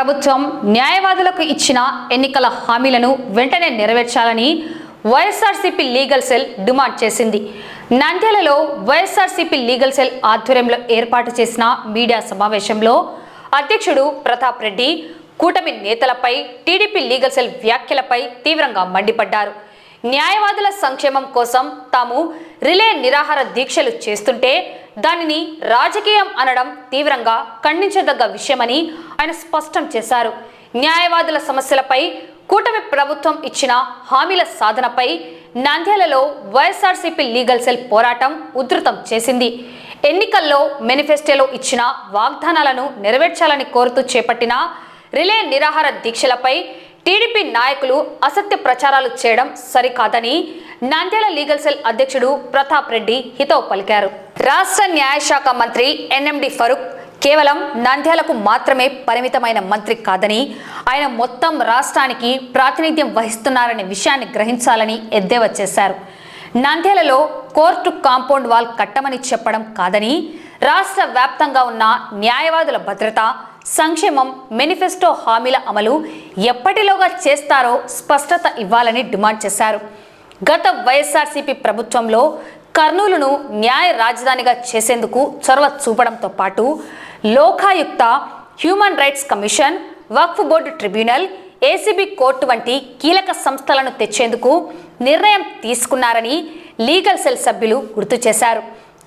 ప్రభుత్వం న్యాయవాదులకు ఇచ్చిన ఎన్నికల హామీలను వెంటనే నెరవేర్చాలని వైఎస్ఆర్సీపీ లీగల్ సెల్ డిమాండ్ చేసింది. నంద్యాలలో వైఎస్ఆర్సీపీ లీగల్ సెల్ ఆధ్వర్యంలో ఏర్పాటు చేసిన మీడియా సమావేశంలో అధ్యక్షుడు ప్రతాప్ రెడ్డి కూటమి నేతలపై టీడీపీ లీగల్ సెల్ వ్యాఖ్యలపై తీవ్రంగా మండిపడ్డారు. న్యాయవాదుల సంక్షేమం కోసం తాము రిలే నిరాహార దీక్షలు చేస్తుంటే దానిని రాజకీయం అనడం తీవ్రంగా ఖండించదగ్గ విషయమని ఆయన స్పష్టం చేశారు. న్యాయవాదుల సమస్యలపై కూటమి ప్రభుత్వం ఇచ్చిన హామీల సాధనపై నంద్యాలలో వైఎస్ఆర్సీపీ లీగల్ సెల్ పోరాటం ఉధృతం చేసింది. ఎన్నికల్లో మేనిఫెస్టోలో ఇచ్చిన వాగ్దానాలను నెరవేర్చాలని కోరుతూ చేపట్టిన రిలే నిరాహార దీక్షలపై టీడీపీ నాయకులు అసత్య ప్రచారాలు చేయడం సరికాదని నంద్యాల లీగల్ సెల్ అధ్యక్షుడు ప్రతాప్ రెడ్డి హితవు పలికారు. రాష్ట్ర న్యాయశాఖ మంత్రి ఎన్ఎండి ఫరూక్ కేవలం నంద్యాలకు మాత్రమే పరిమితమైన మంత్రి కాదని, ఆయన మొత్తం రాష్ట్రానికి ప్రాతినిధ్యం వహిస్తున్నారనే విషయాన్ని గ్రహించాలని ఎద్దేవా చేశారు. నంద్యాలలో కోర్టు కాంపౌండ్ వాల్ కట్టమని చెప్పడం కాదని, రాష్ట్ర వ్యాప్తంగా ఉన్న న్యాయవాదుల భద్రత, సంక్షేమం, మేనిఫెస్టో హామీల అమలు ఎప్పటిలోగా చేస్తారో స్పష్టత ఇవ్వాలని డిమాండ్ చేశారు. గత వైఎస్ఆర్సీపీ ప్రభుత్వంలో కర్నూలును న్యాయ రాజధానిగా చేసేందుకు చొరవ చూపడంతో పాటు Lokayukta, human rights commission, Waqf board tribunal, ACB court వంటి కీలక సంస్థలను తెచ్చేందుకు నిర్ణయం తీసుకున్నారని లీగల్ సెల్ సభ్యులు గుర్తు చేశారు.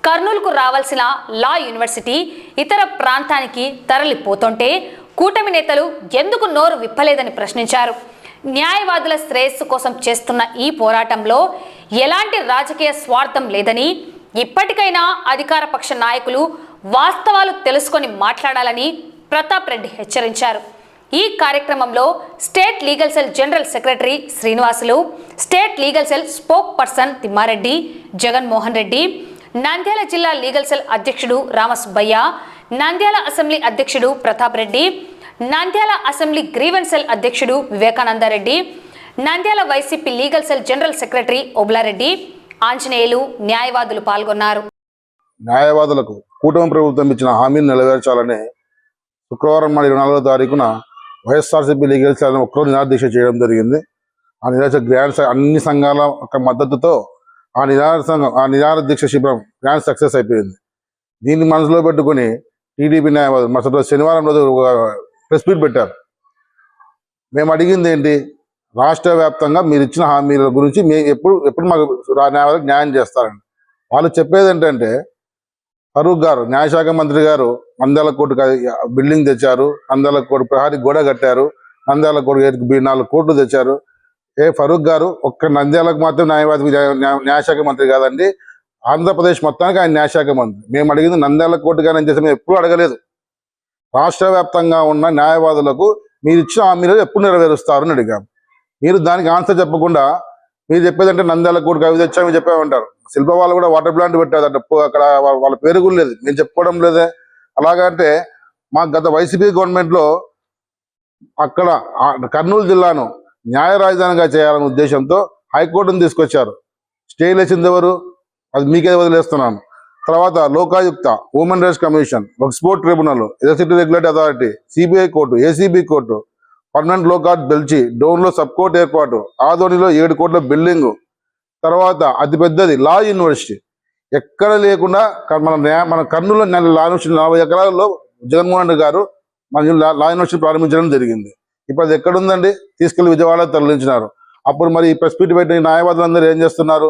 కర్నూలుకు రావాల్సిన లా యూనివర్సిటీ ఇతర ప్రాంతానికి తరలిపోతుంటే కూటమి నేతలు ఎందుకు నోరు విప్పలేదని ప్రశ్నించారు. న్యాయవాదుల శ్రేయస్సు కోసం చేస్తున్న ఈ పోరాటంలో ఎలాంటి రాజకీయ స్వార్థం లేదని, ఇప్పటికైనా అధికార పక్ష నాయకులు వాస్తవాలు తెలుసుకొని మాట్లాడాలని ప్రతాప్ రెడ్డి హెచ్చరించారు. ఈ కార్యక్రమంలో state legal cell general secretary Srinivasulu, state legal cell spokesperson Thimmareddy, Jaganmohan Reddy, Nandyal జిల్లా లీగల్ సెల్ అధ్యక్షుడు రామసుబ్బయ్య, నంద్యాల అసెంబ్లీ అధ్యక్షుడు Pratap Reddy, Nandyal assembly grievance cell అధ్యక్షుడు Vivekanandareddy, Nandyal YCP legal cell general secretary Obulareddy, Anjaneyulu, న్యాయవాదులు పాల్గొన్నారు. న్యాయవాదులకు కూటమి ప్రభుత్వం ఇచ్చిన హామీని నెరవేర్చాలని శుక్రవారం 24వ తారీఖున వైఎస్ఆర్సీపీ లీగల్ సెల్ ఒక్కరోజు నిరాదీక్ష చేయడం జరిగింది. ఆ నిరాశ గ్రాండ్ అన్ని సంఘాల మద్దతుతో ఆ నిరాహార దీక్ష శిబిరం గ్రాండ్ సక్సెస్ అయిపోయింది. దీన్ని మనసులో పెట్టుకుని టీడీపీ న్యాయవాదులు మరుసటి రోజు శనివారం రోజు ప్రెస్ మీట్ పెట్టారు. మేము అడిగింది ఏంటి, రాష్ట్ర వ్యాప్తంగా మీరు ఇచ్చిన హామీల గురించి ఎప్పుడు మాకు న్యాయవాదులకు న్యాయం చేస్తారండి. వాళ్ళు చెప్పేది ఏంటంటే, ఫరూక్ గారు న్యాయశాఖ మంత్రి గారు నంద్యాల కోర్టు బిల్డింగ్ తెచ్చారు, నంద్యాల కోర్టు ప్రహారీ గోడ కట్టారు, నంద్యాల కోర్టు 4 కోట్లు తెచ్చారు. ఫరూక్ గారు ఒక్క నంద్యాలకు మాత్రం న్యాయశాఖ మంత్రి కాదండి, ఆంధ్రప్రదేశ్ మొత్తానికి ఆయన న్యాయశాఖ మంత్రి. మేము అడిగింది నంద్యాల కోర్టు కానీ చేసి మేము ఎప్పుడూ అడగలేదు. రాష్ట్ర వ్యాప్తంగా ఉన్న న్యాయవాదులకు మీరు ఇచ్చిన హామీలు ఎప్పుడు నెరవేరుస్తారు అని అడిగాము. మీరు దానికి ఆన్సర్ చెప్పకుండా మీరు చెప్పేదంటే నంద్యాల కోర్టుకు అవి తెచ్చామని చెప్పామంటారు. శిల్ప వాళ్ళు కూడా వాటర్ ప్లాంట్ పెట్టారంట, అక్కడ వాళ్ళ పేరు కూడా లేదు, మేము చెప్పుకోవడం లేదే. అలాగంటే మా గత వైసీపీ గవర్నమెంట్లో అక్కడ కర్నూలు జిల్లాను న్యాయ రాజధానిగా చేయాలనే ఉద్దేశంతో హైకోర్టును తీసుకొచ్చారు. స్టేలు వేసింది ఎవరు, అది మీకే వదిలేస్తున్నాను. తర్వాత Lokayukta, human rights commission, Waqf board tribunal, electricity regulatory authority, CBI court, ACB court, permanent లో కార్డ్ బెల్చి, డోన్లో సబ్ కోర్టు ఏర్పాటు, ఆదోనిలో 7 కోట్ల బిల్డింగు, తర్వాత అతిపెద్దది లా యూనివర్సిటీ. ఎక్కడ లేకుండా మన కర్నూలు లా యూనివర్సిటీ 40 ఎకరాలలో జగన్మోహన్ రెడ్డి గారు మన లా యూనివర్సిటీ ప్రారంభించడం జరిగింది. ఇప్పుడు అది ఎక్కడుందండి, తీసుకెళ్లి విజయవాడ తరలించినారు. అప్పుడు మరి ఈ ప్రెస్ మీట్ పెట్టిన న్యాయవాదులందరూ ఏం చేస్తున్నారు?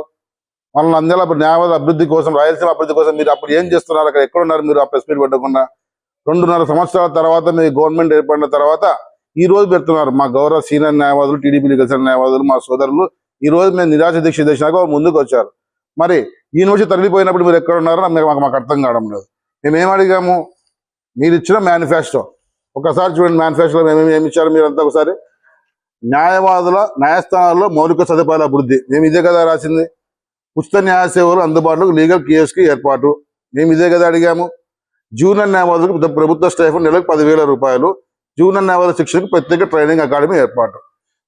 వాళ్ళని అందరూ న్యాయవాద అభివృద్ధి కోసం, రాయలసీమ అభివృద్ధి కోసం మీరు అప్పుడు ఏం చేస్తున్నారు? అక్కడ ఎక్కడున్నారు మీరు? ఆ ప్రెస్ మీట్ పెట్టకుండా 2.5 సంవత్సరాల తర్వాత మీ గవర్నమెంట్ ఏర్పడిన తర్వాత ఈ రోజు పెడుతున్నారు. మా గౌరవ సీనియర్ న్యాయవాదులు, టీడీపీ లీగల్ సెల్ న్యాయవాదులు, మా సోదరులు ఈ రోజు మేము నిరాశ దీక్ష చేసినాక ముందుకు వచ్చారు. మరి యూనివర్సిటీ తరలిపోయినప్పుడు మీరు ఎక్కడ ఉన్నారో మాకు అర్థం కావడం లేదు. మేమేం అడిగాము, మీరు ఇచ్చిన మేనిఫెస్టో ఒకసారి చూడండి. మేనిఫెస్టోలో ఏమి ఇచ్చారు మీరంతా ఒకసారి. న్యాయవాదుల న్యాయస్థానాల్లో మౌలిక సదుపాయాల అభివృద్ధి, మేము ఇదే కదా రాసింది. ఉచిత న్యాయ సేవలు అందుబాటులో లీగల్ కియోస్క్ ఏర్పాటు, మేము ఇదే కదా అడిగాము. జూనియర్ న్యాయవాదులకు ప్రభుత్వ స్టైఫండ్ నెలకు 10,000 రూపాయలు, జూనియర్ న్యాయవాద శిక్షణకు ప్రత్యేక ట్రైనింగ్ అకాడమీ ఏర్పాటు.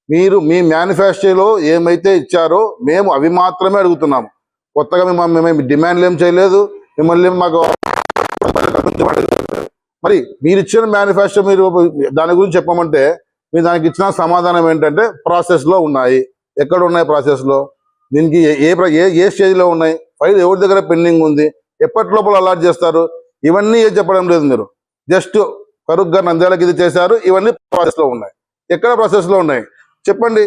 మీరు మీ మేనిఫెస్టోలో ఏమైతే ఇచ్చారో మేము అవి మాత్రమే అడుగుతున్నాము. కొత్తగా మేము డిమాండ్లు ఏం చేయలేదు. మిమ్మల్ని మాకు మరి మీరు ఇచ్చిన మేనిఫెస్టో మీరు దాని గురించి చెప్పమంటే మీరు దానికి ఇచ్చిన సమాధానం ఏంటంటే ప్రాసెస్లో ఉన్నాయి. ఎక్కడ ఉన్నాయి ప్రాసెస్లో? దీనికి ఏ స్టేజ్లో ఉన్నాయి? ఫైల్ ఎవరి దగ్గర పెండింగ్ ఉంది? ఎప్పటి లోపల అలాట్ చేస్తారు? ఇవన్నీ ఏం చెప్పడం లేదు. మీరు జస్ట్ కరుగ్గా నంద్యాలకి ఇది చేశారు, ఇవన్నీ ప్రాసెస్లో ఉన్నాయి. ఎక్కడ ప్రాసెస్లో ఉన్నాయి చెప్పండి.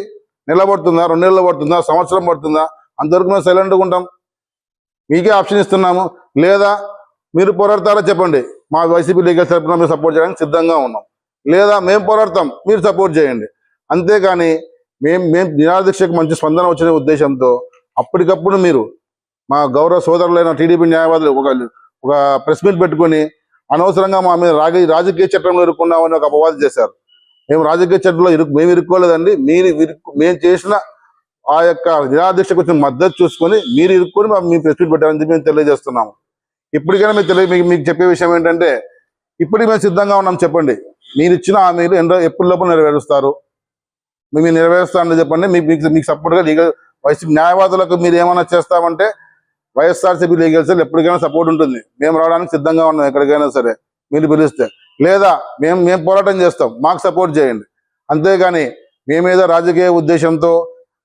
నెల పడుతుందా, 2 నెలలు పడుతుందా, సంవత్సరం పడుతుందా? అంతవరకు మేము సైలెంట్గా ఉంటాం. మీకే ఆప్షన్ ఇస్తున్నాము. లేదా మీరు పోరాడతారా చెప్పండి, మా వైసీపీ లీగల్ తరపున మేము సపోర్ట్ చేయడానికి సిద్ధంగా ఉన్నాం. లేదా మేము పోరాడతాం, మీరు సపోర్ట్ చేయండి. అంతేగాని మేము నిరాదీక్షకు మంచి స్పందన వచ్చిన ఉద్దేశంతో అప్పటికప్పుడు మీరు మా గౌరవ సోదరులైన టీడీపీ న్యాయవాదులు ఒక ప్రెస్ మీట్ పెట్టుకొని అనవసరంగా మా మీద రాజకీయ చట్టంలో ఇరుక్కున్నామని ఒక అపవాదం చేశారు. మేము రాజకీయ చట్టంలో మేము ఇరుక్కోలేదండి. మేము చేసిన ఆ యొక్క నిరాదీక్షకు వచ్చిన మద్దతు చూసుకొని మీరు ఇరుక్కొని మీ ప్రెస్ మీట్ పెట్టారని చెప్పి మేము తెలియజేస్తున్నాము. ఇప్పటికైనా మీకు చెప్పే విషయం ఏంటంటే, ఇప్పటికి మేము సిద్ధంగా ఉన్నాం. చెప్పండి, మీరు ఇచ్చిన హామీలు ఎప్పటి లోపల నెరవేరుస్తారు? మేము నెరవేరుస్తామని చెప్పండి. మీకు సపోర్ట్గా లీగల్ వైసీపీ న్యాయవాదులకు మీరు ఏమైనా చేస్తామంటే వైఎస్ఆర్సీపీ లీగల్ సెల్ ఎప్పటికైనా సపోర్ట్ ఉంటుంది. మేము రావడానికి సిద్ధంగా ఉన్నాం ఎక్కడికైనా సరే మీరు పిలిస్తే. లేదా మేము పోరాటం చేస్తాం, మాకు సపోర్ట్ చేయండి. అంతేగాని మేమేదో రాజకీయ ఉద్దేశంతో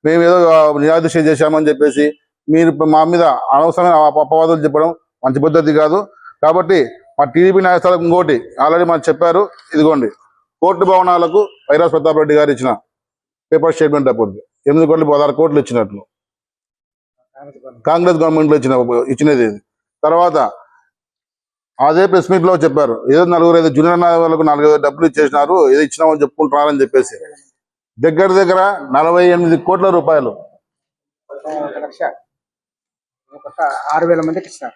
మేమేదో నిరాదీక్ష చేశామని చెప్పేసి మీరు మా మీద అనవసరమైన అపవాదాలు చెప్పడం మంచి పద్ధతి కాదు. కాబట్టి మా టీడీపీ న్యాయస్థానం ఇంకోటి ఆల్రెడీ మనకు చెప్పారు. ఇదిగోండి, కోర్టు భవనాలకు వైరాస్ ప్రతాప్ రెడ్డి గారు ఇచ్చిన పేపర్ స్టేట్మెంట్ అప్పుడు 8.16 కోట్లు ఇచ్చినట్లు కాంగ్రెస్ గవర్నమెంట్లో ఇచ్చినది ఇది. తర్వాత అదే ప్రెస్ మీట్ లో చెప్పారు, ఏదో 4-5 జూనియర్ న్యాయవాదులకు 4 డబ్బులు ఇచ్చేసినారు, ఏదో ఇచ్చినామని చెప్పుకుంటున్నారని చెప్పేసి. దగ్గర 48 కోట్ల రూపాయలు 6,000 మందికి ఇచ్చినారు.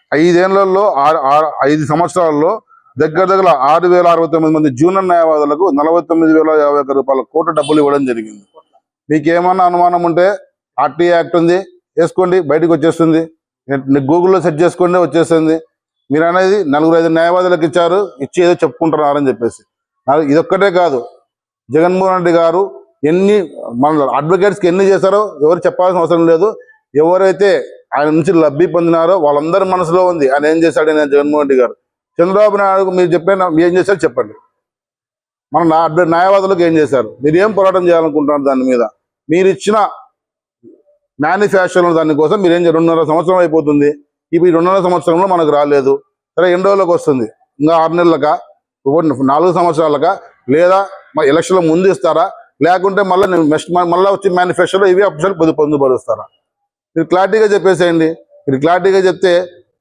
5 సంవత్సరాల్లో దగ్గర 6,069 మంది జూనియర్ న్యాయవాదులకు 49,051 రూపాయల కోట్ల డబ్బులు ఇవ్వడం జరిగింది. మీకు ఏమన్నా అనుమానం ఉంటే ఆర్టీ యాక్ట్ ఉంది, వేసుకోండి, బయటకు వచ్చేస్తుంది. గూగుల్లో సెర్చ్ చేసుకోండి, వచ్చేస్తుంది. మీరు అనేది 4-5 న్యాయవాదులకు ఇచ్చారు, ఇచ్చి ఏదో చెప్పుకుంటున్నారని చెప్పేసి. ఇదొక్కటే కాదు, జగన్మోహన్ రెడ్డి గారు మన అడ్వకేట్స్కి ఎన్ని చేశారో ఎవరు చెప్పాల్సిన అవసరం లేదు. ఎవరైతే ఆయన నుంచి లబ్ధి పొందినారో వాళ్ళందరి మనసులో ఉంది ఆయన ఏం చేశాడు నేను జగన్మోహన్ రెడ్డి గారు. చంద్రబాబు నాయుడు మీరు ఏం చేశారు చెప్పండి. మన న్యాయవాదులకు ఏం చేశారు? మీరు ఏం పోరాటం చేయాలనుకుంటున్నారు దాని మీద? మీరు ఇచ్చిన మేనిఫెస్టోలో దానికోసం మీరు 2.5 సంవత్సరం అయిపోతుంది. ఇప్పుడు 2.5 సంవత్సరంలో మనకు రాలేదు. సరే, ఎన్ని రోజులకు వస్తుంది? ఇంకా 6 నెలలకా, 4 సంవత్సరాలకా? లేదా ఎలక్షన్ల ముందు ఇస్తారా? లేకుంటే మళ్ళీ వచ్చి మేనిఫెస్టోలో ఇవి ఆప్షన్లు పొందుపరుస్తారా? మీరు క్లారిటీగా చెప్పేసేయండి. మీరు క్లారిటీగా చెప్తే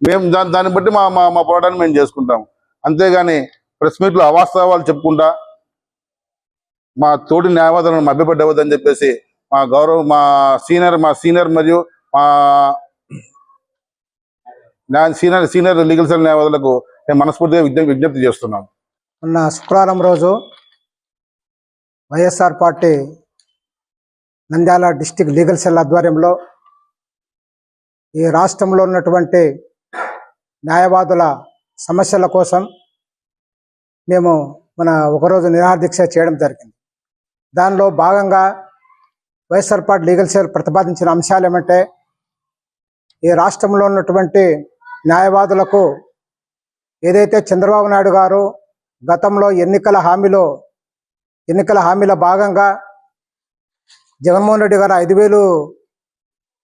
మేము దాన్ని బట్టి మా పోరాటాన్ని మేము చేసుకుంటాము. అంతేగాని ప్రెస్ మీట్లో అవాస్తవాలు చెప్పుకుంటా మా తోటి న్యాయవాదులను మభ్యపెట్టవద్దని చెప్పేసి మా సీనియర్ మరియు సీనియర్ లీగల్ సెల్ న్యాయవాదులకు నేను మనస్ఫూర్తిగా విజ్ఞప్తి చేస్తున్నాను. మొన్న శుక్రవారం రోజు YSR party Nandyal district legal cell ఆధ్వర్యంలో ఈ రాష్ట్రంలో ఉన్నటువంటి న్యాయవాదుల సమస్యల కోసం మేము ఒకరోజు నిరాదీక్ష చేయడం జరిగింది. దానిలో భాగంగా వైఎస్ఆర్ పార్టీ లీగల్ సెల్ ప్రతిపాదించిన అంశాలు ఏమంటే, ఈ రాష్ట్రంలో ఉన్నటువంటి న్యాయవాదులకు ఏదైతే చంద్రబాబు నాయుడు గారు గతంలో ఎన్నికల హామీల భాగంగా జగన్మోహన్ రెడ్డి గారు 5,000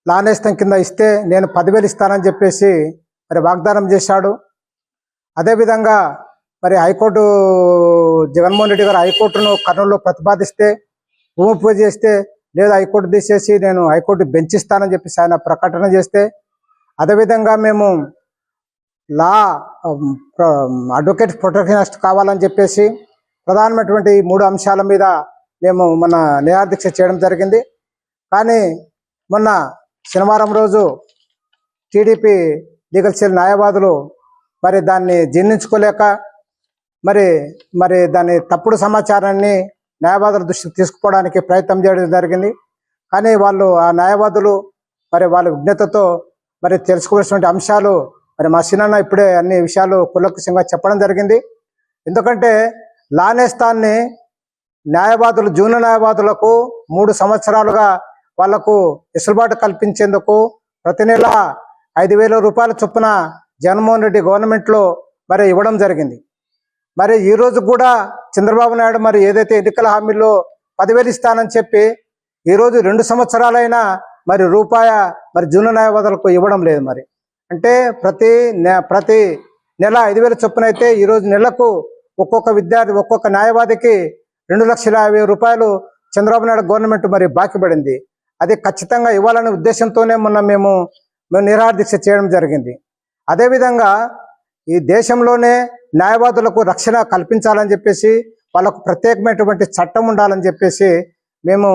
లానేస్తం కింద ఇస్తే నేను 10,000 ఇస్తానని చెప్పేసి మరి వాగ్దానం చేశాడు. అదేవిధంగా మరి హైకోర్టు జగన్మోహన్ రెడ్డి గారు హైకోర్టును కర్నూలులో ప్రతిపాదిస్తే భూమి పూజ చేస్తే లేదా హైకోర్టు తీసేసి నేను హైకోర్టు బెంచ్ ఇస్తానని చెప్పేసి ఆయన ప్రకటన చేస్తే, అదేవిధంగా మేము అడ్వకేట్ ప్రొటెక్షనిస్ట్ కావాలని చెప్పేసి ప్రధానమైనటువంటి 3 అంశాల మీద మేము మన నిరాదీక్ష చేయడం జరిగింది. కానీ మొన్న శనివారం రోజు టీడీపీ లీగల్ సెల్ న్యాయవాదులు మరి దాన్ని జీర్ణించుకోలేక మరి దాని తప్పుడు సమాచారాన్ని న్యాయవాదుల దృష్టికి తీసుకుపోవడానికి ప్రయత్నం చేయడం జరిగింది. కానీ ఆ న్యాయవాదులు మరి వాళ్ళ విజ్ఞతతో మరి తెలుసుకోవాల్సినటువంటి అంశాలు మరి మా సినన్న ఇప్పుడే అన్ని విషయాలు కులకృషంగా చెప్పడం జరిగింది. ఎందుకంటే లానేస్తాన్ని జూనియర్ న్యాయవాదులకు 3 సంవత్సరాలుగా వాళ్లకు వెసులుబాటు కల్పించేందుకు ప్రతి నెల 5,000 రూపాయల చొప్పున జగన్మోహన్ రెడ్డి గవర్నమెంట్లో మరి ఇవ్వడం జరిగింది. మరి ఈ రోజు కూడా చంద్రబాబు నాయుడు మరి ఏదైతే ఎన్నికల హామీలో 10,000 ఇస్తానని చెప్పి ఈరోజు 2 సంవత్సరాలైనా మరి రూపాయ మరి జూనియర్ న్యాయవాదులకు ఇవ్వడం లేదు. మరి అంటే ప్రతి నెల 5,000 చొప్పున అయితే ఈరోజు నెలకు ఒక్కొక్క విద్యార్థి ఒక్కొక్క న్యాయవాదికి 2,50,000 రూపాయలు చంద్రబాబు నాయుడు గవర్నమెంట్ మరి బాకీ పడింది. అది ఖచ్చితంగా ఇవ్వాలనే ఉద్దేశంతోనే మొన్న మేము నిరాహార దీక్ష చేయడం జరిగింది. అదేవిధంగా ఈ దేశంలోనే న్యాయవాదులకు రక్షణ కల్పించాలని చెప్పేసి, వాళ్ళకు ప్రత్యేకమైనటువంటి చట్టం ఉండాలని చెప్పేసి మేము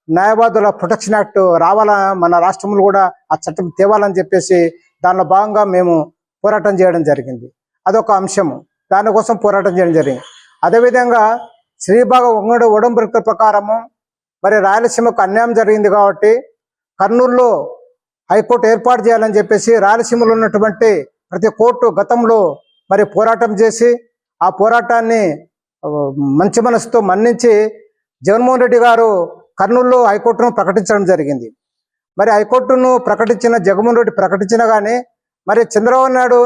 న్యాయవాదుల ప్రొటెక్షన్ యాక్ట్ రావాలా, మన రాష్ట్రంలో కూడా ఆ చట్టం తేవాలని చెప్పేసి దానిలో భాగంగా మేము పోరాటం చేయడం జరిగింది. అదొక అంశము, దానికోసం పోరాటం చేయడం జరిగింది. అదేవిధంగా శ్రీభాగ ఒడంబడిక ప్రకారము మరి రాయలసీమకు అన్యాయం జరిగింది కాబట్టి కర్నూలులో హైకోర్టు ఏర్పాటు చేయాలని చెప్పేసి రాయలసీమలో ఉన్నటువంటి ప్రతి కోర్టు గతంలో మరి పోరాటం చేసి ఆ పోరాటాన్ని మంచి మనసుతో మన్నించి జగన్మోహన్ రెడ్డి గారు కర్నూలులో హైకోర్టును ప్రకటించడం జరిగింది. మరి హైకోర్టును ప్రకటించిన జగన్మోహన్ రెడ్డి ప్రకటించినా కానీ మరి చంద్రబాబు నాయుడు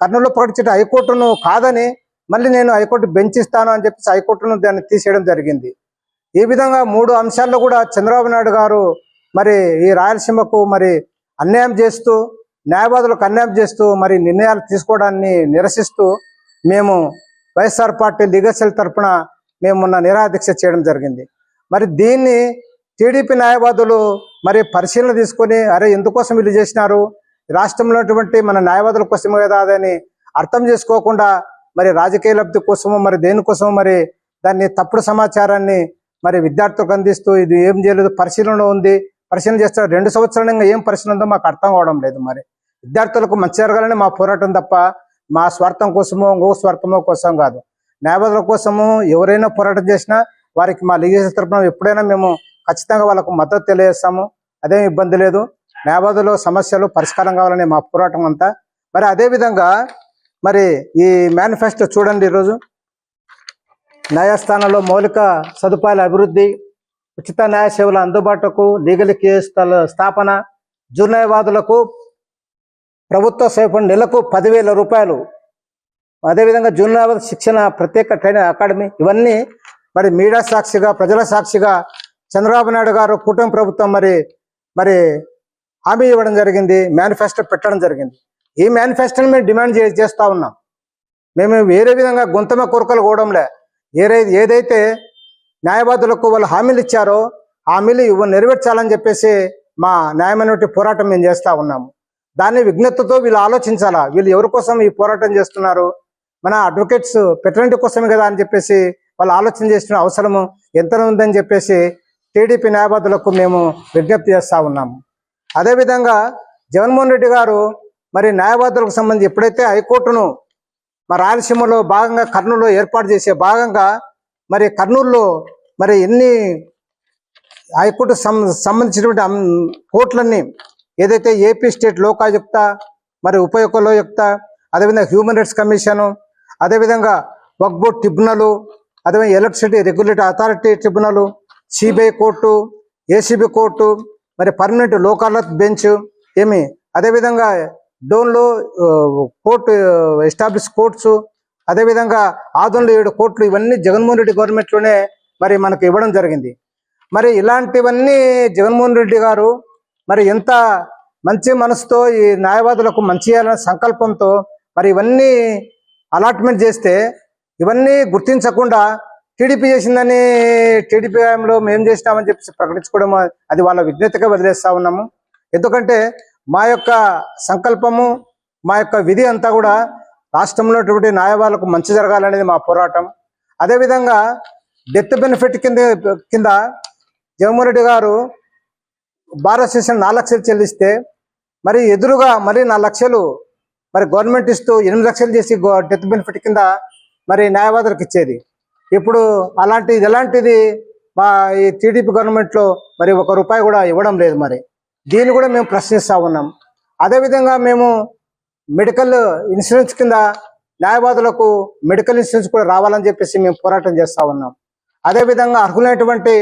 కర్నూలులో ప్రకటించిన హైకోర్టును కాదని మళ్ళీ నేను హైకోర్టు బెంచ్ ఇస్తాను అని చెప్పేసి హైకోర్టును దాన్ని తీసేయడం జరిగింది. ఈ విధంగా 3 అంశాల్లో కూడా చంద్రబాబు నాయుడు గారు మరి ఈ రాయలసీమకు మరి అన్యాయం చేస్తూ, న్యాయవాదులకు అన్యాయం చేస్తూ మరి నిర్ణయాలు తీసుకోవడాన్ని నిరసిస్తూ మేము వైఎస్ఆర్ పార్టీ లీగల్ సెల్ తరఫున మేము మొన్న నిరాహార దీక్ష చేయడం జరిగింది. మరి దీన్ని టీడీపీ న్యాయవాదులు మరి పరిశీలన తీసుకొని అరే ఎందుకోసం వీళ్ళు చేసినారు, రాష్ట్రంలో ఉన్నటువంటి మన న్యాయవాదుల కోసమే కదా అని అర్థం చేసుకోకుండా మరి రాజకీయ లబ్ధి కోసమో మరి దేనికోసమో మరి దాన్ని తప్పుడు సమాచారాన్ని మరి విద్యార్థులకు అందిస్తూ ఇది ఏం చేయలేదు, పరిశీలన ఉంది, పరిశీలన చేస్తారు 2 సంవత్సరాలుగా ఏం పరిశీలన ఉందో మాకు అర్థం కావడం లేదు. మరి విద్యార్థులకు మంచి జరగాలని మా పోరాటం తప్ప మా స్వార్థం కోసమో ఇంకో స్వార్థమో కోసం కాదు. న్యాయవాదుల కోసము ఎవరైనా పోరాటం చేసినా వారికి మా లీగల్ తరపున ఎప్పుడైనా మేము ఖచ్చితంగా వాళ్ళకు మద్దతు తెలియజేస్తాము, అదేం ఇబ్బంది లేదు. న్యాయవాదుల సమస్యలు పరిష్కారం కావాలని మా పోరాటం అంతా. మరి అదేవిధంగా మరి ఈ మేనిఫెస్టో చూడండి, ఈరోజు న్యాయస్థానంలో మౌలిక సదుపాయాల అభివృద్ధి, ఉచిత న్యాయ సేవల అందుబాటుకు, లీగల్ కేసుల స్థాపన, జూన్యాయవాదులకు ప్రభుత్వ సేవ నెలకు 10,000 రూపాయలు, అదేవిధంగా జూన్యాయవాద శిక్షణ ప్రత్యేక ట్రైనింగ్ అకాడమీ, ఇవన్నీ మరి మీడియా సాక్షిగా ప్రజల సాక్షిగా చంద్రబాబు నాయుడు గారు కూటమి ప్రభుత్వం మరి హామీ ఇవ్వడం జరిగింది, మేనిఫెస్టో పెట్టడం జరిగింది. ఈ మేనిఫెస్టోని మేము డిమాండ్ చేస్తూ ఉన్నాం. మేము వేరే విధంగా గొంతమ కొరకలు కోవడంలే. ఏదైతే న్యాయవాదులకు వాళ్ళు హామీలు ఇచ్చారో హామీలు నెరవేర్చాలని చెప్పేసి మా న్యాయమైనటువంటి పోరాటం మేము చేస్తూ ఉన్నాము. దాన్ని విజ్ఞతతో వీళ్ళు ఆలోచించాలా, వీళ్ళు ఎవరి కోసం ఈ పోరాటం చేస్తున్నారు, మన అడ్వకేట్స్ పెటర్నిటీ కోసమే కదా అని చెప్పేసి వాళ్ళు ఆలోచన చేస్తున్న అవసరము ఎంత ఉందని చెప్పేసి టీడీపీ న్యాయవాదులకు మేము విజ్ఞప్తి చేస్తూ ఉన్నాము. అదేవిధంగా జగన్మోహన్ రెడ్డి గారు మరి న్యాయవాదులకు సంబంధించి ఎప్పుడైతే హైకోర్టును మా రాయలసీమలో భాగంగా కర్నూలులో ఏర్పాటు చేసే భాగంగా మరి కర్నూలులో మరి ఎన్ని హైకోర్టు సంబంధించినటువంటి కోర్టులన్నీ ఏదైతే ఏపీ స్టేట్ లోకాయుక్త, మరి ఉపయోగ లోయుక్త, అదేవిధంగా హ్యూమన్ రైట్స్ కమిషను, అదేవిధంగా వక్ఫ్ బోర్డ్ ట్రిబ్యునల్, అదేవిధంగా electricity regulatory authority tribunal, CBI court, ACB court, మరి పర్మనెంట్ లోక్ అదాలత్ బెంచ్ అదేవిధంగా డోన్లో కోర్టు ఎస్టాబ్లిష్ కోర్ట్స్, అదేవిధంగా ఆదోన్లో 7 కోర్టులు, ఇవన్నీ జగన్మోహన్ రెడ్డి గవర్నమెంట్లోనే మరి మనకు ఇవ్వడం జరిగింది. మరి ఇలాంటివన్నీ జగన్మోహన్ రెడ్డి గారు మరి ఎంత మంచి మనసుతో ఈ న్యాయవాదులకు మంచి చేయాలనే సంకల్పంతో మరి ఇవన్నీ అలాట్మెంట్ చేస్తే ఇవన్నీ గుర్తించకుండా టీడీపీ చేసిందని టీడీపీ హయాంలో మేము చేసినామని చెప్పి ప్రకటించుకోవడం అది వాళ్ళ విజ్ఞతగా వదిలేస్తా ఉన్నాము. ఎందుకంటే మా యొక్క సంకల్పము, మా యొక్క విధి అంతా కూడా రాష్ట్రంలో ఉన్నటువంటి న్యాయవాదులకు మంచి జరగాలనేది మా పోరాటం. అదేవిధంగా డెత్ బెనిఫిట్ కింద జగన్మోహన్ రెడ్డి గారు బార్ అసోసియేషన్ 4 లక్షలు చెల్లిస్తే మరి ఎదురుగా మరి 4 లక్షలు మరి గవర్నమెంట్ ఇస్తూ 8 లక్షలు చేసి డెత్ బెనిఫిట్ కింద మరి న్యాయవాదులకు ఇచ్చేది. ఇప్పుడు ఎలాంటిది మా ఈ టీడీపీ గవర్నమెంట్లో మరి ₹1 కూడా ఇవ్వడం లేదు. మరి దీన్ని కూడా మేము ప్రశ్నిస్తూ ఉన్నాం. అదేవిధంగా మేము మెడికల్ ఇన్సూరెన్స్ కింద న్యాయవాదులకు మెడికల్ ఇన్సూరెన్స్ కూడా రావాలని చెప్పేసి మేము పోరాటం చేస్తూ ఉన్నాం. అదేవిధంగా అర్హులైనటువంటి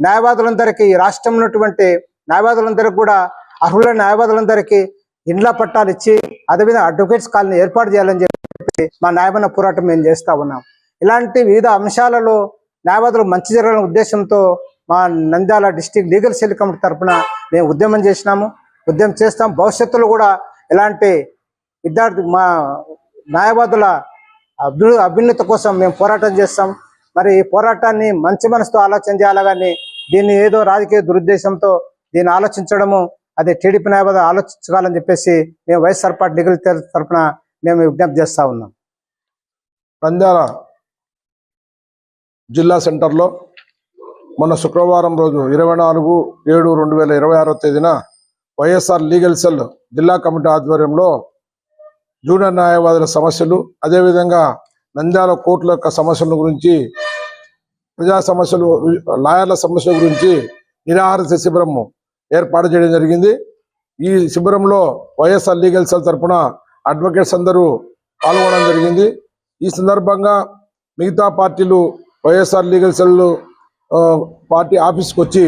న్యాయవాదులందరికీ, రాష్ట్రంలో ఉన్నటువంటి న్యాయవాదులందరికీ కూడా అర్హులైన న్యాయవాదులందరికీ ఇండ్ల పట్టాలు ఇచ్చి అదేవిధంగా అడ్వకేట్స్ కాలనీ ఏర్పాటు చేయాలని చెప్పి చెప్పి మా న్యాయమైన పోరాటం మేము చేస్తా ఉన్నాం. ఇలాంటి వివిధ అంశాలలో న్యాయవాదులకు మంచి జరగాలనే ఉద్దేశంతో మా Nandyal district legal cell committee తరఫున మేము ఉద్యమం చేస్తాం. భవిష్యత్తులో కూడా ఇలాంటి మా న్యాయవాదుల అభ్యున్నతి కోసం మేము పోరాటం చేస్తాం. మరి ఈ పోరాటాన్ని మంచి మనసుతో ఆలోచన చేయాలి, కానీ దీన్ని ఏదో రాజకీయ దురుద్దేశంతో దీన్ని ఆలోచించడము అది టీడీపీ న్యాయవాదులు ఆలోచించాలని చెప్పేసి మేము వైఎస్ఆర్ పార్టీ లీగల్ తరఫున మేము విజ్ఞప్తి చేస్తా ఉన్నాం. నంద్యాల జిల్లా సెంటర్లో మొన్న శుక్రవారం రోజు 24/7/2026 తేదీన వైఎస్ఆర్ లీగల్ సెల్ జిల్లా కమిటీ ఆధ్వర్యంలో జూనియర్ న్యాయవాదుల సమస్యలు, అదేవిధంగా నంద్యాల కోర్టుల యొక్క సమస్యల గురించి, ప్రజా సమస్యలు, లాయర్ల సమస్యల గురించి నిరాహార శిబిరం ఏర్పాటు చేయడం జరిగింది. ఈ శిబిరంలో వైఎస్ఆర్ లీగల్ సెల్ తరఫున అడ్వకేట్స్ అందరూ పాల్గొనడం జరిగింది. ఈ సందర్భంగా మిగతా పార్టీలు వైఎస్ఆర్ లీగల్ సెల్ పార్టీ ఆఫీస్కి వచ్చి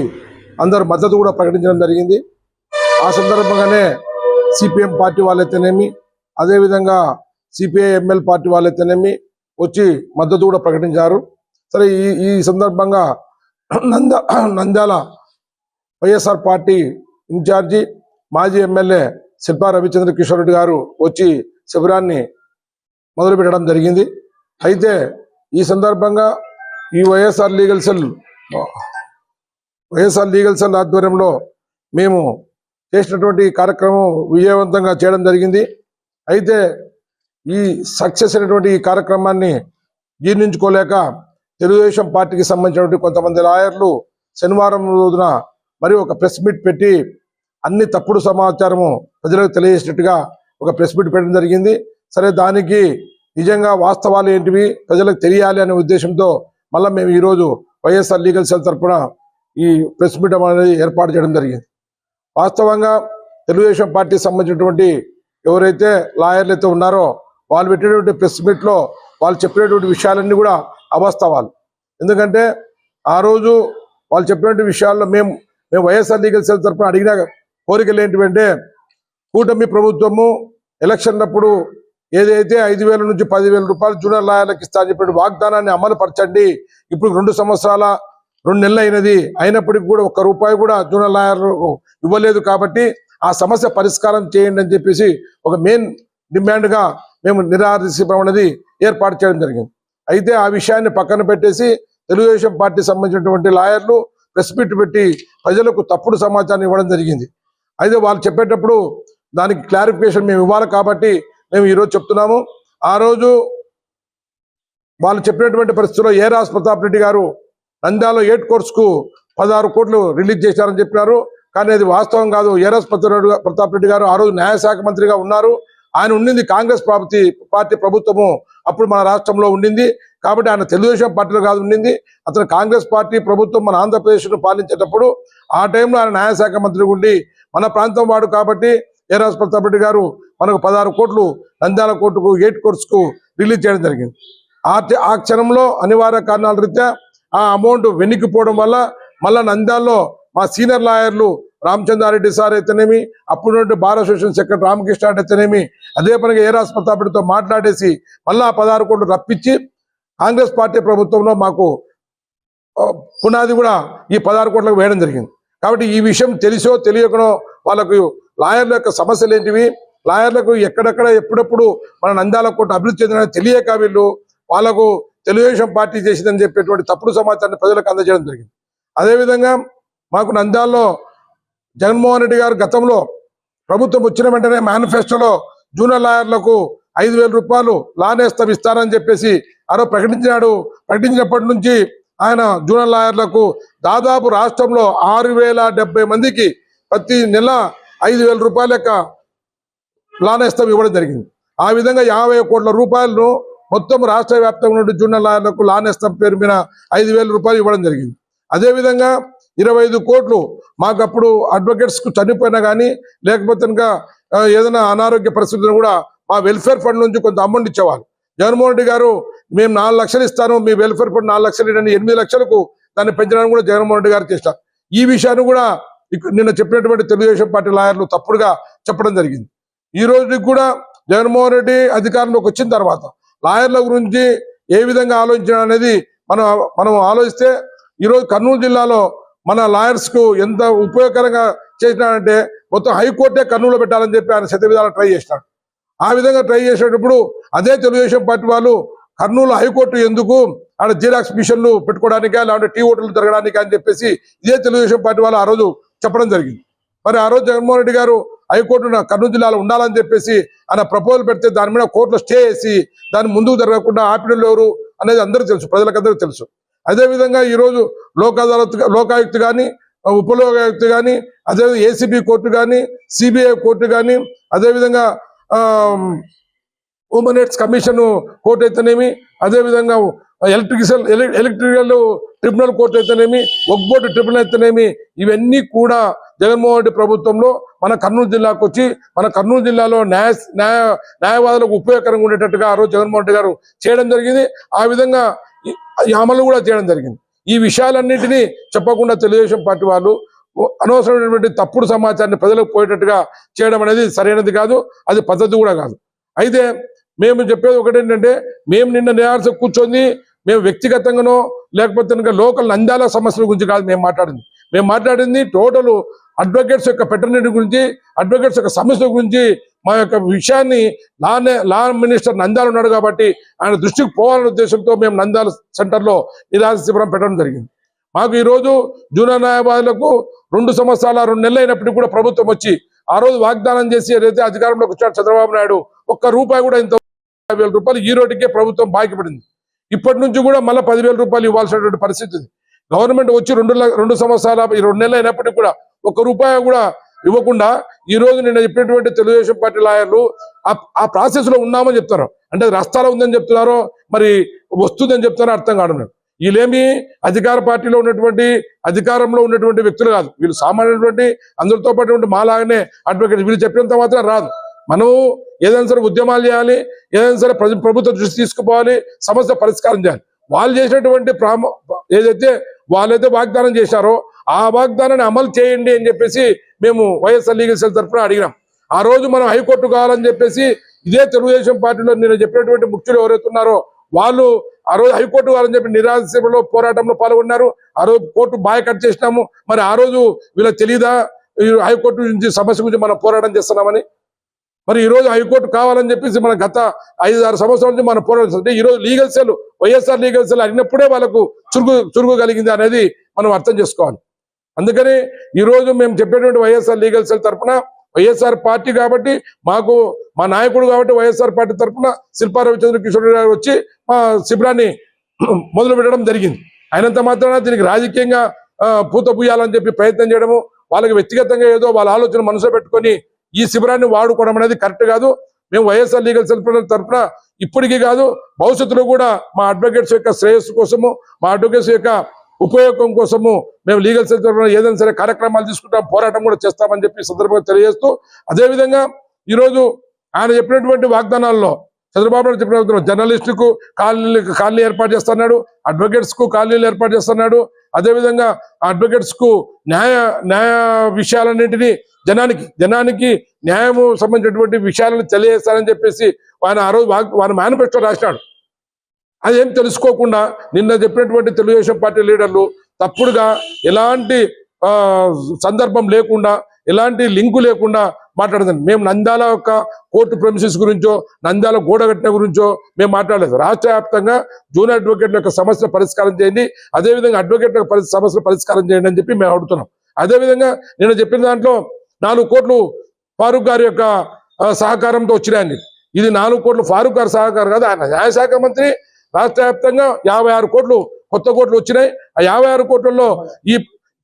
అందరూ మద్దతు కూడా ప్రకటించడం జరిగింది. ఆ సందర్భంగానే సిపిఎం పార్టీ వాళ్ళైతేనేమి, అదేవిధంగా సిపిఐ ఎంఎల్ పార్టీ వాళ్ళైతేనేమి వచ్చి మద్దతు కూడా ప్రకటించారు. సరే, ఈ సందర్భంగా నంద్యాల వైఎస్ఆర్ పార్టీ ఇన్ఛార్జి మాజీ ఎమ్మెల్యే శిల్పా రవిచంద్ర కిషోర్ రెడ్డి గారు వచ్చి శిబిరాన్ని మొదలుపెట్టడం జరిగింది. అయితే ఈ సందర్భంగా ఈ వైఎస్ఆర్ లీగల్ సెల్ ఆధ్వర్యంలో మేము చేసినటువంటి కార్యక్రమం విజయవంతంగా చేయడం జరిగింది. అయితే ఈ సక్సెస్ అయినటువంటి ఈ కార్యక్రమాన్ని జీర్ణించుకోలేక తెలుగుదేశం పార్టీకి సంబంధించినటువంటి కొంతమంది లాయర్లు శనివారం రోజున మరి ఒక ప్రెస్ మీట్ పెట్టి అన్ని తప్పుడు సమాచారము ప్రజలకు తెలియజేసినట్టుగా ఒక ప్రెస్ మీట్ పెట్టడం జరిగింది. సరే, దానికి నిజంగా వాస్తవాలు ఏంటివి ప్రజలకు తెలియాలి అనే ఉద్దేశంతో మళ్ళీ మేము ఈరోజు వైఎస్ఆర్ లీగల్ సెల్ తరఫున ఈ ప్రెస్ మీట్ అనేది ఏర్పాటు చేయడం జరిగింది. వాస్తవంగా తెలుగుదేశం పార్టీకి సంబంధించినటువంటి ఎవరైతే లాయర్లు అయితే ఉన్నారో వాళ్ళు పెట్టినటువంటి ప్రెస్ మీట్లో వాళ్ళు చెప్పినటువంటి విషయాలన్నీ కూడా అవాస్తవాలు. ఎందుకంటే ఆ రోజు వాళ్ళు చెప్పినటువంటి విషయాల్లో మేము వైఎస్ఆర్ లీగల్ సెల్ తరఫున అడిగిన కోరికలు ఏంటివంటే, కూటమి ప్రభుత్వము ఎలక్షన్లప్పుడు ఏదైతే 5,000 నుంచి 10,000 రూపాయలు జూనియర్ లాయర్లకు ఇస్తా అని చెప్పిన వాగ్దానాన్ని అమలు పరచండి. ఇప్పుడు 2 సంవత్సరాల 2 నెలలు అయినప్పటికీ కూడా 1 రూపాయి కూడా జూనియర్ లాయర్ ఇవ్వలేదు. కాబట్టి ఆ సమస్య పరిష్కారం చేయండి అని చెప్పేసి ఒక మెయిన్ డిమాండ్గా మేము నిరాహార శిబిరం అనేది ఏర్పాటు చేయడం జరిగింది. అయితే ఆ విషయాన్ని పక్కన పెట్టేసి తెలుగుదేశం పార్టీ సంబంధించినటువంటి లాయర్లు ప్రెస్ మీట్ పెట్టి ప్రజలకు తప్పుడు సమాచారం ఇవ్వడం జరిగింది. అయితే వాళ్ళు చెప్పేటప్పుడు దానికి క్లారిఫికేషన్ మేము ఇవ్వాలి కాబట్టి మేము ఈరోజు చెప్తున్నాము. ఆ రోజు వాళ్ళు చెప్పినటువంటి పరిస్థితుల్లో ఏ రాజ్ ప్రతాప్ రెడ్డి గారు నంద్యాలలో 8 కోర్సుకు 16 కోట్లు రిలీజ్ చేశారని చెప్పినారు. కానీ అది వాస్తవం కాదు. ఏ రాజ్ ప్రతాప్ రెడ్డి గారు ఆ రోజు న్యాయశాఖ మంత్రిగా ఉన్నారు. ఆయన ఉండింది కాంగ్రెస్ పార్టీ ప్రభుత్వము అప్పుడు మన రాష్ట్రంలో ఉండింది. కాబట్టి ఆయన తెలుగుదేశం పార్టీలో కాదు ఉండింది. అతను కాంగ్రెస్ పార్టీ ప్రభుత్వం మన ఆంధ్రప్రదేశ్ను పాలించేటప్పుడు ఆ టైంలో ఆయన న్యాయశాఖ మంత్రి ఉండి మన ప్రాంతం వాడు కాబట్టి ఏ రాజ్ ప్రతాప్ రెడ్డి గారు మనకు 16 కోట్లు నంద్యాల కోర్టుకు 8 కోర్సుకు రిలీజ్ చేయడం జరిగింది. ఆ క్షణంలో అనివార్య కారణాల రీత్యా ఆ అమౌంట్ వెనక్కిపోవడం వల్ల మళ్ళా నంద్యాలలో మా సీనియర్ లాయర్లు రామచంద్రారెడ్డి సార్ అయితేనేమి, అప్పుడు బార్ అసోసియేషన్ సెక్రటరీ రామకృష్ణ అయితేనేమి అదే పనిగా ఏ రాజ్ ప్రతాప్ రెడ్డితో మాట్లాడేసి మళ్ళా 16 కోట్లు రప్పించి కాంగ్రెస్ పార్టీ ప్రభుత్వంలో మాకు పునాది కూడా ఈ 16 కోట్లకు వేయడం జరిగింది. కాబట్టి ఈ విషయం తెలిసో తెలియకనో వాళ్ళకు లాయర్ల యొక్క సమస్యలు ఏంటివి, లాయర్లకు ఎక్కడెక్కడ ఎప్పుడెప్పుడు మన నంద్యాల కోర్టు అభివృద్ధి చెందిన తెలియక వీళ్ళు వాళ్ళకు తెలుగుదేశం పార్టీ చేసిందని చెప్పేటువంటి తప్పుడు సమాచారాన్ని ప్రజలకు అందజేయడం జరిగింది. అదేవిధంగా మాకు నంద్యాలలో జగన్మోహన్ రెడ్డి గారు గతంలో ప్రభుత్వం వచ్చిన వెంటనే మేనిఫెస్టోలో జూనియర్ లాయర్లకు 5,000 రూపాయలు లానేస్తం ఇస్తారని చెప్పేసి ప్రకటించినాడు. ప్రకటించినప్పటి నుంచి ఆయన జూనియర్ లాయర్లకు దాదాపు రాష్ట్రంలో 6,070 మందికి ప్రతి నెల 5,000 రూపాయల యొక్క లానేస్తం ఇవ్వడం జరిగింది. ఆ విధంగా 50 కోట్ల రూపాయలను మొత్తం రాష్ట్ర వ్యాప్తంగా నుండి జూనియర్ లాయర్లకు లానేస్తం పేరు మీద 5,000 రూపాయలు ఇవ్వడం జరిగింది. అదేవిధంగా 25 కోట్లు మాకు అప్పుడు అడ్వకేట్స్కు చనిపోయినా కానీ లేకపోతే ఇంకా ఏదైనా అనారోగ్య పరిస్థితులను కూడా మా వెల్ఫేర్ ఫండ్ నుంచి కొంత అమౌంట్ ఇచ్చేవాళ్ళు. జగన్మోహన్ రెడ్డి గారు మేము 4 లక్షలు ఇస్తాను, మీ వెల్ఫేర్ ఫండ్ 4 లక్షలు ఇవ్వండి, 8 లక్షలకు దాన్ని పెంచడానికి కూడా జగన్మోహన్ రెడ్డి గారు చేస్తారు. ఈ విషయాన్ని కూడా నిన్న చెప్పినటువంటి తెలుగుదేశం పార్టీ లాయర్లు తప్పుడుగా చెప్పడం జరిగింది. ఈ రోజుకి కూడా జగన్మోహన్ రెడ్డి అధికారంలోకి వచ్చిన తర్వాత లాయర్ల గురించి ఏ విధంగా ఆలోచించడం అనేది మనం ఆలోచిస్తే ఈరోజు కర్నూలు జిల్లాలో మన లాయర్స్కు ఎంత ఉపయోగకరంగా చేసినాడంటే మొత్తం హైకోర్టే కర్నూలులో పెట్టాలని చెప్పి ఆయన శతవిధాలు ట్రై చేసినాడు. ఆ విధంగా ట్రై చేసేటప్పుడు అదే తెలుగుదేశం పార్టీ వాళ్ళు కర్నూలు హైకోర్టు ఎందుకు ఆడ జిరాక్స్ మిషన్లు పెట్టుకోవడానికా లేదంటే టీ హోటళ్లు జరగడానికి అని చెప్పేసి ఇదే తెలుగుదేశం పార్టీ వాళ్ళు ఆ రోజు చెప్పడం జరిగింది. మరి ఆ రోజు జగన్మోహన్ రెడ్డి గారు హైకోర్టు కర్నూలు జిల్లాలో ఉండాలని చెప్పేసి ఆయన ప్రపోజల్ పెడితే దాని మీద కోర్టులో స్టే చేసి దాన్ని ముందుకు జరగకుండా ఆపిడలు ఎవరు అనేది అందరూ తెలుసు, ప్రజలకందరికీ తెలుసు. అదేవిధంగా ఈరోజు లోకాయుక్త కానీ ఉపలోకాయుక్త కానీ అదేవిధంగా ఏసీబీ కోర్టు కానీ సిబిఐ కోర్టు కానీ అదేవిధంగా హ్యూమన్ రైట్స్ కమిషన్ కోర్టు అయితేనేమి అదేవిధంగా ఎలక్ట్రికల్ ట్రిబ్యునల్ కోర్టు అయితేనేమి వక్ఫ్ బోర్డు ట్రిబ్యునల్ అయితేనేమి ఇవన్నీ కూడా జగన్మోహన్ రెడ్డి ప్రభుత్వంలో మన కర్నూలు జిల్లాకు వచ్చి మన కర్నూలు జిల్లాలో న్యాయవాదులకు ఉపయోగకరంగా ఉండేటట్టుగా ఆ రోజు జగన్మోహన్ రెడ్డి గారు చేయడం జరిగింది. ఆ విధంగా ఈ అమలు కూడా చేయడం జరిగింది. ఈ విషయాలన్నింటినీ చెప్పకుండా తెలుగుదేశం పార్టీ వాళ్ళు అనవసరమైనటువంటి తప్పుడు సమాచారాన్ని ప్రజలకు పోయేటట్టుగా చేయడం అనేది సరైనది కాదు, అది పద్ధతి కూడా కాదు. అయితే మేము చెప్పేది ఒకటేంటంటే మేము నిన్న న్యాయాలయం కూర్చొని మేము వ్యక్తిగతంగానో లేకపోతే ఇంకా లోకల్ నంద్యాల సమస్యల గురించి కాదు మేము మాట్లాడింది టోటల్ అడ్వకేట్స్ యొక్క పెటర్నిటీ గురించి, అడ్వకేట్స్ యొక్క సమస్యల గురించి మా యొక్క విషయాన్ని లా మినిస్టర్ నంద్యాల ఉన్నాడు కాబట్టి ఆయన దృష్టికి పోవాలనే ఉద్దేశంతో మేము నంద్యాల సెంటర్లో నిరాహార శిబిరం పెట్టడం జరిగింది. మాకు ఈరోజు జూనియర్ న్యాయవాదులకు 2 సంవత్సరాల 2 నెలలు అయినప్పటికీ కూడా ప్రభుత్వం వచ్చి ఆ రోజు వాగ్దానం చేసి ఏదైతే అధికారంలోకి వచ్చాడు చంద్రబాబు నాయుడు ₹1 కూడా ఇంత 50,000 రూపాయలు ఈ రోజుకే ప్రభుత్వం బాకీ పడింది. ఇప్పటి నుంచి కూడా మళ్ళీ 10,000 రూపాయలు ఇవ్వాల్సినటువంటి పరిస్థితి ఉంది. గవర్నమెంట్ వచ్చి 2 సంవత్సరాల 2 నెలలు అయినప్పటికీ కూడా ₹1 కూడా ఇవ్వకుండా ఈ రోజు నిన్న చెప్పినటువంటి తెలుగుదేశం పార్టీ లాయర్లు ఆ ప్రాసెస్ లో ఉన్నామని చెప్తారు. అంటే రాష్ట్రాలు ఉందని చెప్తున్నారో మరి వస్తుందని చెప్తారో అర్థం కావడం. వీళ్ళేమి అధికార పార్టీలో ఉన్నటువంటి అధికారంలో ఉన్నటువంటి వ్యక్తులు కాదు, వీళ్ళు సామాన్యటువంటి అందరితో పాటు మాలాగానే అడ్వకేట్. వీళ్ళు చెప్పినంత మాత్రం రాదు. మనము ఏదైనా సరే ఉద్యమాలు చేయాలి, ఏదైనా సరే ప్రభుత్వ దృష్టి తీసుకుపోవాలి, సమస్య పరిష్కారం చేయాలి. వాళ్ళు చేసినటువంటి ఏదైతే వాళ్ళైతే వాగ్దానం చేశారో ఆ వాగ్దానాన్ని అమలు చేయండి అని చెప్పేసి మేము వైఎస్ఆర్ లీగల్ సెల్ తరఫున అడిగినాం. ఆ రోజు మనం హైకోర్టు కావాలని చెప్పేసి ఇదే తెలుగుదేశం పార్టీలో నేను చెప్పినటువంటి ముఖ్యులు ఎవరైతే ఉన్నారో వాళ్ళు ఆ రోజు హైకోర్టు కావాలని చెప్పి నిరాశలో పోరాటంలో పాల్గొన్నారు. ఆ రోజు కోర్టు బాయ్‌కాట్ చేసినాము. మరి ఆ రోజు వీళ్ళకి తెలీదా హైకోర్టు నుంచి సమస్య గురించి మనం పోరాటం చేస్తున్నామని? మరి ఈ రోజు హైకోర్టు కావాలని చెప్పేసి మన గత 5-6 సంవత్సరాల నుంచి మనం పోరాడుతుంటే ఈ రోజు legal cell YSR legal cell అడిగినప్పుడే వాళ్ళకు చురుగు కలిగింది అనేది మనం అర్థం చేసుకోవాలి. అందుకని ఈ రోజు మేము చెప్పేటువంటి వైఎస్ఆర్ లీగల్ సెల్ తరఫున వైఎస్ఆర్ పార్టీ కాబట్టి మాకు మా నాయకుడు కాబట్టి వైఎస్ఆర్ పార్టీ తరఫున శిల్పా రవిచంద్ర కిషోర్ గారు వచ్చి మా శిబిరాన్ని మొదలు పెట్టడం జరిగింది. అయినంత మాత్రాన దీనికి రాజకీయంగా పూత పూయాలని చెప్పి ప్రయత్నం చేయడము, వాళ్ళకి వ్యక్తిగతంగా ఏదో వాళ్ళ ఆలోచన మనసులో పెట్టుకొని ఈ శిబిరాన్ని వాడుకోవడం అనేది కరెక్ట్ కాదు. మేము వైఎస్ఆర్ లీగల్ సెల్ తరఫున ఇప్పటికీ కాదు భవిష్యత్తులో కూడా మా అడ్వకేట్స్ యొక్క శ్రేయస్సు కోసము, మా అడ్వకేట్స్ యొక్క ఉపయోగం కోసము మేము లీగల్ సెల్ తరఫున ఏదైనా సరే కార్యక్రమాలు తీసుకుంటాం, పోరాటం కూడా చేస్తామని చెప్పి సందర్భంగా తెలియజేస్తూ, అదేవిధంగా ఈరోజు ఆయన చెప్పినటువంటి వాగ్దానాల్లో చంద్రబాబు నాయుడు చెప్పిన జర్నలిస్టుకు కాలనీ ఏర్పాటు చేస్తున్నాడు, అడ్వకేట్స్ కు కాలనీలు ఏర్పాటు చేస్తున్నాడు. అదేవిధంగా అడ్వకేట్స్ కు న్యాయ విషయాలన్నింటినీ జనానికి న్యాయము సంబంధించినటువంటి విషయాలను తెలియజేస్తారని చెప్పేసి ఆయన ఆ రోజు ఆయన మేనిఫెస్టో రాసినాడు. అదేం తెలుసుకోకుండా నిన్న చెప్పినటువంటి తెలుగుదేశం పార్టీ లీడర్లు తప్పుడుగా ఎలాంటి సందర్భం లేకుండా ఎలాంటి లింకు లేకుండా మాట్లాడుతుంది. మేము నంద్యాల యొక్క కోర్టు ప్రెమిసెస్ గురించో నంద్యాల గోడ కట్టిన గురించో మేము మాట్లాడలేదు. రాష్ట్ర వ్యాప్తంగా జూనియర్ అడ్వకేట్ల యొక్క సమస్య పరిష్కారం చేయండి, అదేవిధంగా అడ్వకేట్ల సమస్యలు పరిష్కారం చేయండి అని చెప్పి మేము అడుగుతున్నాం. అదేవిధంగా నేను చెప్పిన దాంట్లో 4 కోట్లు ఫారూక్ గారి యొక్క సహకారంతో వచ్చినాయండి. ఇది 4 కోట్లు ఫారూక్ గారి సహకారం కాదు, ఆయన న్యాయశాఖ మంత్రి. రాష్ట్ర వ్యాప్తంగా 56 కోట్లు కొత్త కోట్లు వచ్చినాయి. ఆ 56 కోట్లలో ఈ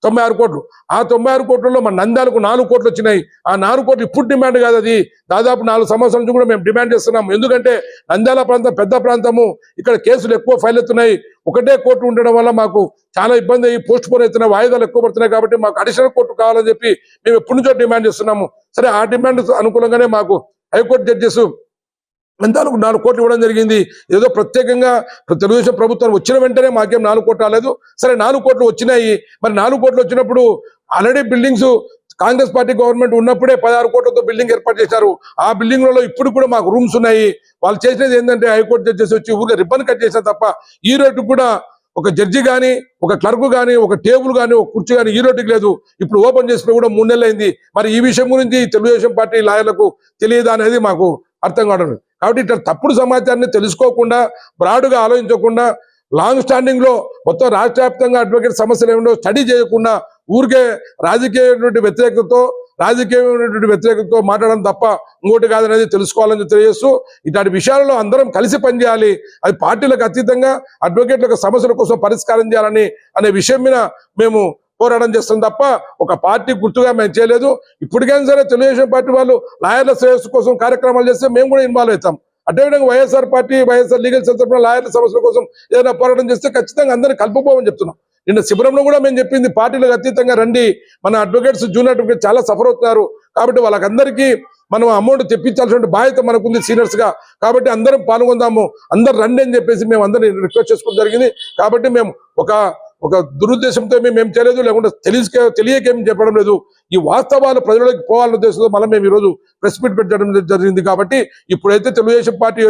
96 కోట్లు, ఆ 96 కోట్లలో మన నంద్యాలకు 4 కోట్లు వచ్చినాయి. ఆ 4 కోట్లు ఇప్పుడు డిమాండ్ కాదు, అది దాదాపు 4 సంవత్సరాల నుంచి కూడా మేము డిమాండ్ చేస్తున్నాము. ఎందుకంటే నంద్యాల ప్రాంతం పెద్ద ప్రాంతము, ఇక్కడ కేసులు ఎక్కువ ఫైల్ అవుతున్నాయి. ఒకటే కోర్టు ఉండడం వల్ల మాకు చాలా ఇబ్బంది అయ్యి పోస్ట్ పోన్ అవుతున్నాయి, వాయిదాలు ఎక్కువ పడుతున్నాయి. కాబట్టి మాకు అడిషనల్ కోర్టు కావాలని చెప్పి మేము ఎప్పటి నుంచో డిమాండ్ చేస్తున్నాము. సరే, ఆ డిమాండ్ అనుకూలంగానే మాకు హైకోర్టు జడ్జెస్ నంద్యాలకు 4 కోట్లు ఇవ్వడం జరిగింది. ఏదో ప్రత్యేకంగా తెలుగుదేశం ప్రభుత్వం వచ్చిన వెంటనే మాకేం 4 కోట్లు రాలేదు. సరే, 4 కోట్లు వచ్చినాయి. మరి 4 కోట్లు వచ్చినప్పుడు already buildings Congress party government ఉన్నప్పుడే 16 కోట్లతో బిల్డింగ్ ఏర్పాటు చేశారు. ఆ బిల్డింగ్లలో ఇప్పుడు కూడా మాకు రూమ్స్ ఉన్నాయి. వాళ్ళు చేసినది ఏంటంటే హైకోర్టు జడ్జెస్ వచ్చి ఊరికే రిబ్బన్ కట్ చేసిన తప్ప ఈ రోజు కూడా ఒక జడ్జి కానీ, ఒక క్లర్క్ కానీ, ఒక టేబుల్ కానీ, ఒక కుర్చీ కానీ ఈ రోడ్డుకి లేదు. ఇప్పుడు ఓపెన్ చేసిన కూడా 3 నెలలు అయింది. మరి ఈ విషయం గురించి తెలుగుదేశం పార్టీ లాయర్లకు తెలియదా అనేది మాకు అర్థం కావడం లేదు. కాబట్టి ఇట్లా తప్పుడు సమాచారాన్ని తెలుసుకోకుండా, బ్రాడ్గా ఆలోచించకుండా, లాంగ్ స్టాండింగ్ లో మొత్తం రాష్ట్ర వ్యాప్తంగా అడ్వకేట్ సమస్యలు ఏమిటో స్టడీ చేయకుండా ఊరికే రాజకీయమైనటువంటి వ్యతిరేకతతో మాట్లాడడం తప్ప ఇంకోటి కాదనేది తెలుసుకోవాలని తెలియజేస్తూ, ఇట్లాంటి విషయాలలో అందరం కలిసి పనిచేయాలి. అది పార్టీలకు అతీతంగా అడ్వకేట్లకు సమస్యల కోసం పరిష్కారం చేయాలని అనే విషయం మీద మేము పోరాటం చేస్తాం తప్ప ఒక పార్టీ గుర్తుగా మేము చేయలేదు. ఇప్పటికైనా సరే తెలుగుదేశం పార్టీ వాళ్ళు లాయర్ల శ్రేయస్సు కోసం కార్యక్రమాలు చేస్తే మేము కూడా ఇన్వాల్వ్ అవుతాం. అదేవిధంగా వైఎస్ఆర్ లీగల్ సెల్ తరపున లాయర్ల సమస్యల కోసం ఏదైనా పోరాటం చేస్తే ఖచ్చితంగా అందరినీ కలుపుకోమని చెప్తున్నాం. నిన్న శిబిరంలో కూడా మేము చెప్పింది, పార్టీలకు అతీతంగా రండి, మన అడ్వకేట్స్ జూనియర్ అడ్వకేట్స్ చాలా సఫర్ అవుతున్నారు కాబట్టి వాళ్ళకందరికీ మనం అమౌంట్ తెప్పించాల్సిన బాధ్యత మనకుంది సీనియర్స్ గా. కాబట్టి అందరం పాల్గొందాము, అందరు రండి అని చెప్పేసి మేము అందరినీ రిక్వెస్ట్ చేసుకోవడం జరిగింది. కాబట్టి మేము ఒక దురుద్దేశంతో మేము చేయలేదు, లేకుంటే తెలియకేం చెప్పడం లేదు. ఈ వాస్తవాలు ప్రజలకు పోవాలనే ఉద్దేశంతో మళ్ళీ మేము ఈరోజు ప్రెస్ మీట్ పెట్టడం జరిగింది. కాబట్టి ఇప్పుడైతే తెలుగుదేశం పార్టీ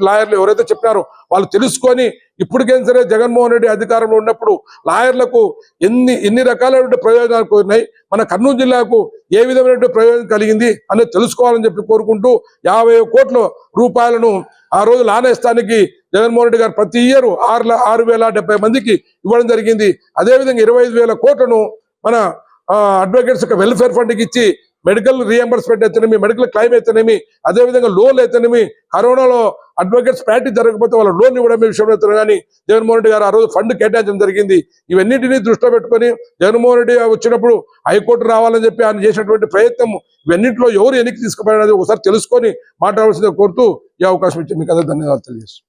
లాయర్లు ఎవరైతే చెప్పినారో వాళ్ళు తెలుసుకొని ఇప్పటికైనా సరే జగన్మోహన్ రెడ్డి అధికారంలో ఉన్నప్పుడు లాయర్లకు ఎన్ని రకాలైన ప్రయోజనాలు కోరినాయి, మన కర్నూలు జిల్లాకు ఏ విధమైన ప్రయోజనం కలిగింది అనేది తెలుసుకోవాలని చెప్పి కోరుకుంటూ 50 కోట్ల రూపాయలను ఆ రోజు లానేస్తానికి జగన్మోహన్ రెడ్డి గారు ప్రతి ఇయర్ 6,070 మందికి ఇవ్వడం జరిగింది. అదేవిధంగా 25,000 కోట్లను మన అడ్వకేట్స్ యొక్క వెల్ఫేర్ ఫండ్కి ఇచ్చి మెడికల్ రీఎంబర్స్మెంట్ అయితేనేమి, మెడికల్ క్లైమ్ అయితేనేమి, అదేవిధంగా లోన్లు అయితేనేమి, కరోనాలో అడ్వకేట్స్ ప్రాక్టీస్ జరగకపోతే వాళ్ళ లోన్ ఇవ్వడం విషయంలో అయితే కానీ జగన్మోహన్ రెడ్డి గారు ఆ రోజు ఫండ్ కేటాయించడం జరిగింది. ఇవన్నింటినీ దృష్టిలో పెట్టుకొని జగన్మోహన్ రెడ్డి వచ్చినప్పుడు హైకోర్టు రావాలని చెప్పి ఆయన చేసినటువంటి ప్రయత్నం ఇవన్నింటిలో ఎవరు ఎన్నిక తీసుకుపోయినది ఒకసారి తెలుసుకొని మాట్లాడాల్సిందిగా కోరుతూ ఈ అవకాశం ఇచ్చి మీకు అందరికీ ధన్యవాదాలు తెలియజేస్తాను.